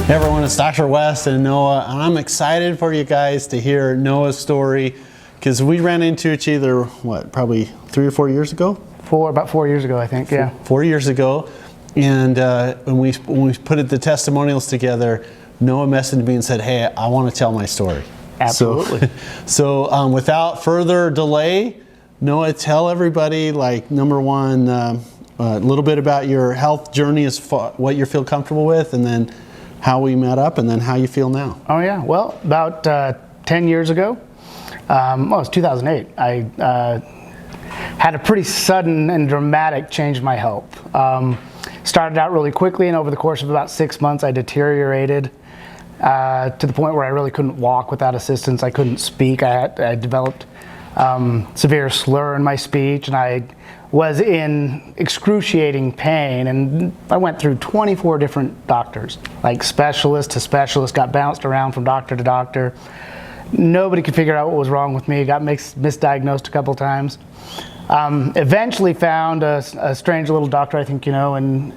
Hey everyone, it's Dr. West and Noah, and I'm excited for you guys to hear Noah's story because we ran into each other, probably 3 or 4 years ago? About 4 years ago, I think, yeah. 4 years ago, and when we put the testimonials together, Noah messaged me and said, hey, I want to tell my story. Absolutely. So without further delay, Noah, tell everybody, number one, a little bit about your health journey, what you feel comfortable with, and then how we met up, and then how you feel now. Oh yeah, well, about 10 years ago, it was 2008, I had a pretty sudden and dramatic change in my health. Started out really quickly, and over the course of about 6 months, I deteriorated to the point where I really couldn't walk without assistance. I couldn't speak. I developed severe slur in my speech, and I was in excruciating pain, and I went through 24 different doctors, like specialist to specialist, got bounced around from doctor to doctor. Nobody could figure out what was wrong with me. Got misdiagnosed a couple times. Eventually found a strange little doctor, I think you know, in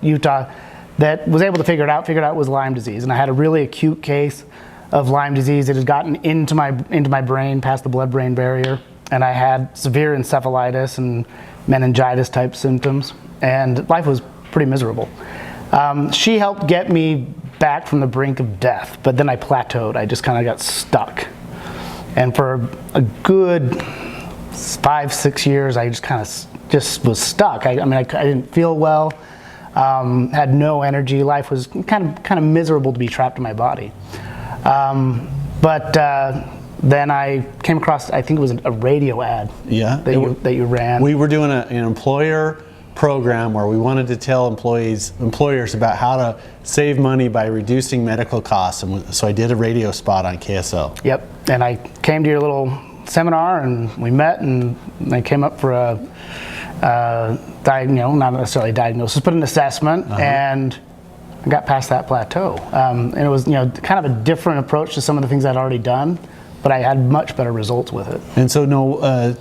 Utah, that was able to figured out it was Lyme disease, and I had a really acute case of Lyme disease. It had gotten into my brain, past the blood-brain barrier, and I had severe encephalitis and meningitis type symptoms, and life was pretty miserable. She helped get me back from the brink of death, but then I plateaued. I just kind of got stuck, and for a good 5-6 years, I just kind of was stuck. I didn't feel well, had no energy. Life was kind of miserable to be trapped in my body. Then I came across, I think it was a radio ad that you ran. We were doing an employer program where we wanted to tell employers about how to save money by reducing medical costs, and so I did a radio spot on KSL. Yep, and I came to your little seminar, and we met, and I came up for not necessarily a diagnosis, but an assessment, and I got past that plateau. And it was kind of a different approach to some of the things I'd already done, but I had much better results with it. And so,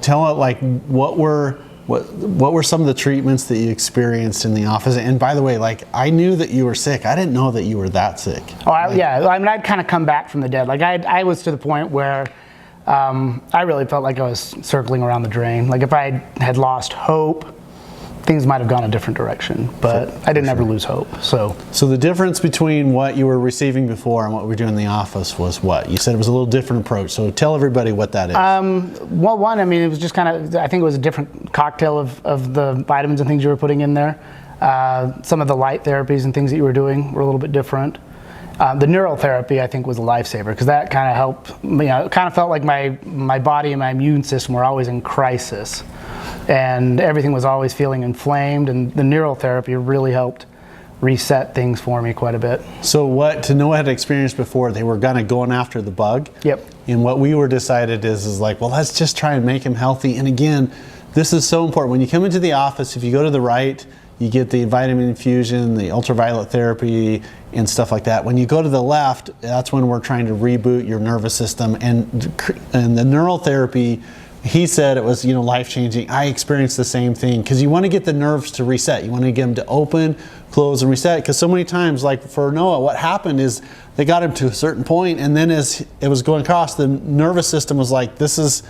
tell it what were some of the treatments that you experienced in the office? And by the way, I knew that you were sick. I didn't know that you were that sick. Oh, I'd kind of come back from the dead. I was to the point where I really felt like I was circling around the drain. If I had lost hope, things might have gone a different direction, but I didn't ever lose hope. So the difference between what you were receiving before and what we were doing in the office was what? You said it was a little different approach. So tell everybody what that is. Well, one, it was just kind of, I think it was a different cocktail of the vitamins and things you were putting in there. Some of the light therapies and things that you were doing were a little bit different. The neural therapy, I think, was a lifesaver, because that kind of helped. It kind of felt like my body and my immune system were always in crisis, and everything was always feeling inflamed, and the neural therapy really helped reset things for me quite a bit. So what Noah had experienced before, they were going after the bug. Yep. And what we were decided is well, let's just try and make him healthy. And again, this is so important. When you come into the office, if you go to the right, you get the vitamin infusion, the ultraviolet therapy, and stuff like that. When you go to the left, that's when we're trying to reboot your nervous system. And the neural therapy, he said it was life-changing. I experienced the same thing, because you want to get the nerves to reset. You want to get them to open, close, and reset. Because so many times, for Noah, what happened is they got him to a certain point, and then as it was going across, the nervous system was like, this is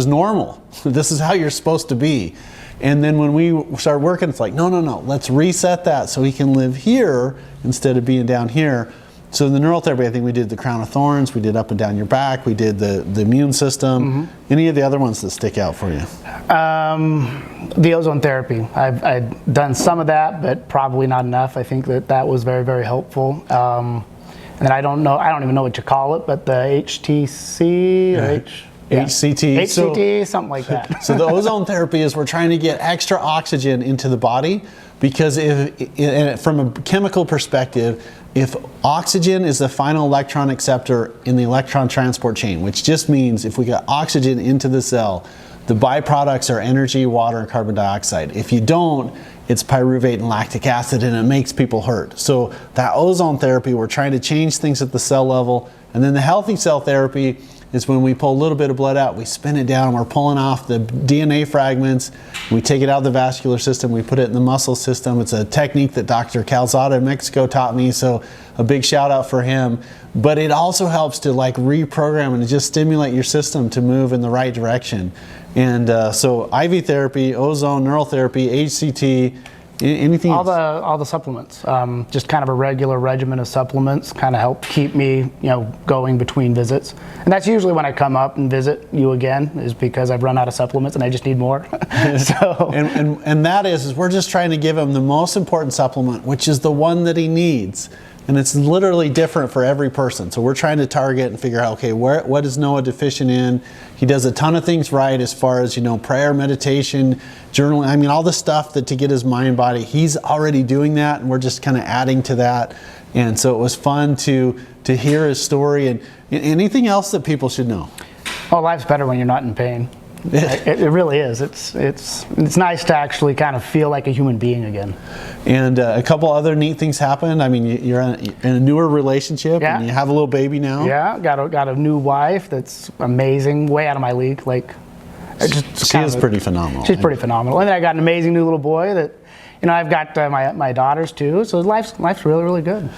normal. This is how you're supposed to be. And then when we started working, it's like, no, let's reset that so he can live here instead of being down here. So in the neural therapy, I think we did the crown of thorns, we did up and down your back, we did the immune system. Mm-hmm. Any of the other ones that stick out for you? The ozone therapy. I've done some of that, but probably not enough. I think that was very, very helpful. And then I don't even know what you call it, but the HTC or HCT, something like that. So the ozone therapy is we're trying to get extra oxygen into the body, because from a chemical perspective, if oxygen is the final electron acceptor in the electron transport chain, which just means if we get oxygen into the cell, the byproducts are energy, water, and carbon dioxide. If you don't, it's pyruvate and lactic acid, and it makes people hurt. So that ozone therapy, we're trying to change things at the cell level. And then the healthy cell therapy is when we pull a little bit of blood out, we spin it down, we're pulling off the DNA fragments, we take it out of the vascular system, we put it in the muscle system. It's a technique that Dr. Calzada in Mexico taught me, so a big shout out for him. But it also helps to like reprogram and to just stimulate your system to move in the right direction. And so IV therapy, ozone, neural therapy, HCT, anything else? All the supplements, just kind of a regular regimen of supplements kind of help keep me, going between visits. And that's usually when I come up and visit you again, is because I've run out of supplements and I just need more. So and that is we're just trying to give him the most important supplement, which is the one that he needs. And it's literally different for every person. So we're trying to target and figure out, okay, what is Noah deficient in? He does a ton of things right as far as, prayer, meditation, journaling. I mean, all the stuff that to get his mind, body, he's already doing that, and we're just kind of adding to that. And so it was fun to hear his story. And anything else that people should know? Oh, life's better when you're not in pain. It really is. It's nice to actually kind of feel like a human being again. And a couple other neat things happened. I mean, you're in a newer relationship, yeah. And you have a little baby now. Yeah, got a new wife that's amazing, way out of my league. Like, she is pretty phenomenal. She's pretty phenomenal. And then I got an amazing new little boy that, I've got my daughters too. So life's really, really good.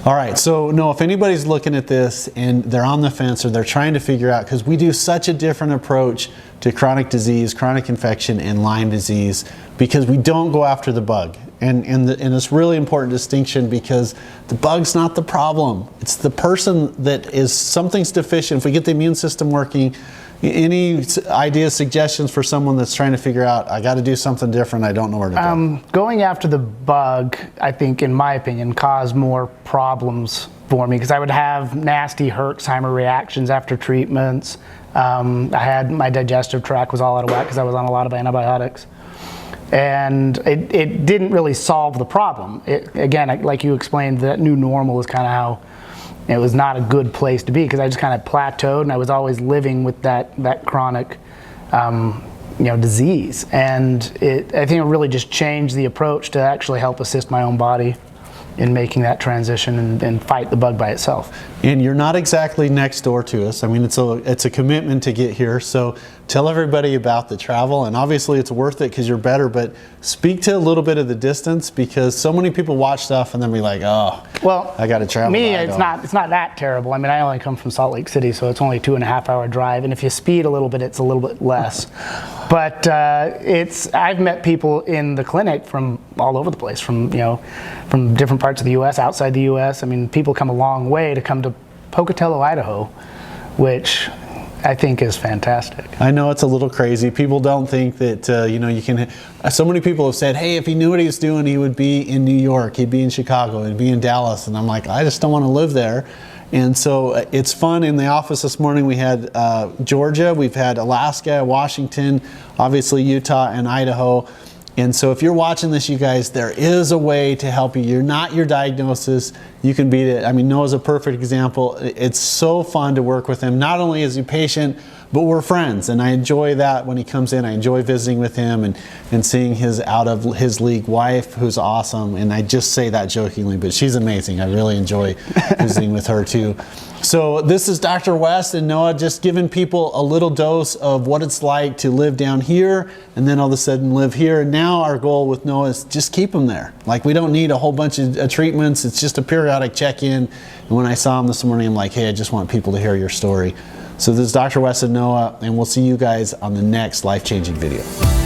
All right, so no, if anybody's looking at this and they're on the fence or they're trying to figure out, because we do such a different approach to chronic disease, chronic infection, and Lyme disease, because we don't go after the bug. And it's really important distinction, because the bug's not the problem. It's the person that is, something's deficient. If we get the immune system working, any ideas, suggestions for someone that's trying to figure out, I got to do something different, I don't know where to go? Going after the bug, I think, in my opinion, caused more problems for me, because I would have nasty Herxheimer reactions after treatments. I had my digestive tract was all out of whack because I was on a lot of antibiotics. And it didn't really solve the problem. Again, like you explained, that new normal is kind of how it was not a good place to be, because I just kind of plateaued and I was always living with that chronic disease. And I think it really just changed the approach to actually help assist my own body in making that transition and fight the bug by itself. And you're not exactly next door to us. I mean, it's a commitment to get here. So tell everybody about the travel, and obviously it's worth it because you're better, but speak to a little bit of the distance, because so many people watch stuff and then be like, oh, well, I got to travel. Me, it's not that terrible. I mean, I only come from Salt Lake City, so it's only a 2.5 hour drive. And if you speed a little bit, it's a little bit less. But I've met people in the clinic from all over the place, from different parts of the U.S., outside the U.S. I mean, people come a long way to come to Pocatello, Idaho, which I think is fantastic. I know it's a little crazy. People don't think that, you can. So many people have said, hey, if he knew what he was doing, he would be in New York, he'd be in Chicago, he'd be in Dallas. And I'm like, I just don't want to live there. And so it's fun. In the office this morning, we had Georgia, we've had Alaska, Washington, obviously Utah, and Idaho. And so if you're watching this, you guys, there is a way to help you. You're not your diagnosis. You can beat it. I mean, Noah's a perfect example. It's so fun to work with him. Not only is he patient, but we're friends. And I enjoy that when he comes in. I enjoy visiting with him and seeing his out of his league wife, who's awesome. And I just say that jokingly, but she's amazing. I really enjoy visiting with her too. So this is Dr. West and Noah just giving people a little dose of what it's like to live down here and then all of a sudden live here. And now our goal with Noah is just keep him there. Like, we don't need a whole bunch of treatments. It's just a periodic check-in. And when I saw him this morning, I'm like, hey, I just want people to hear your story. So this is Dr. West and Noah, and we'll see you guys on the next life-changing video.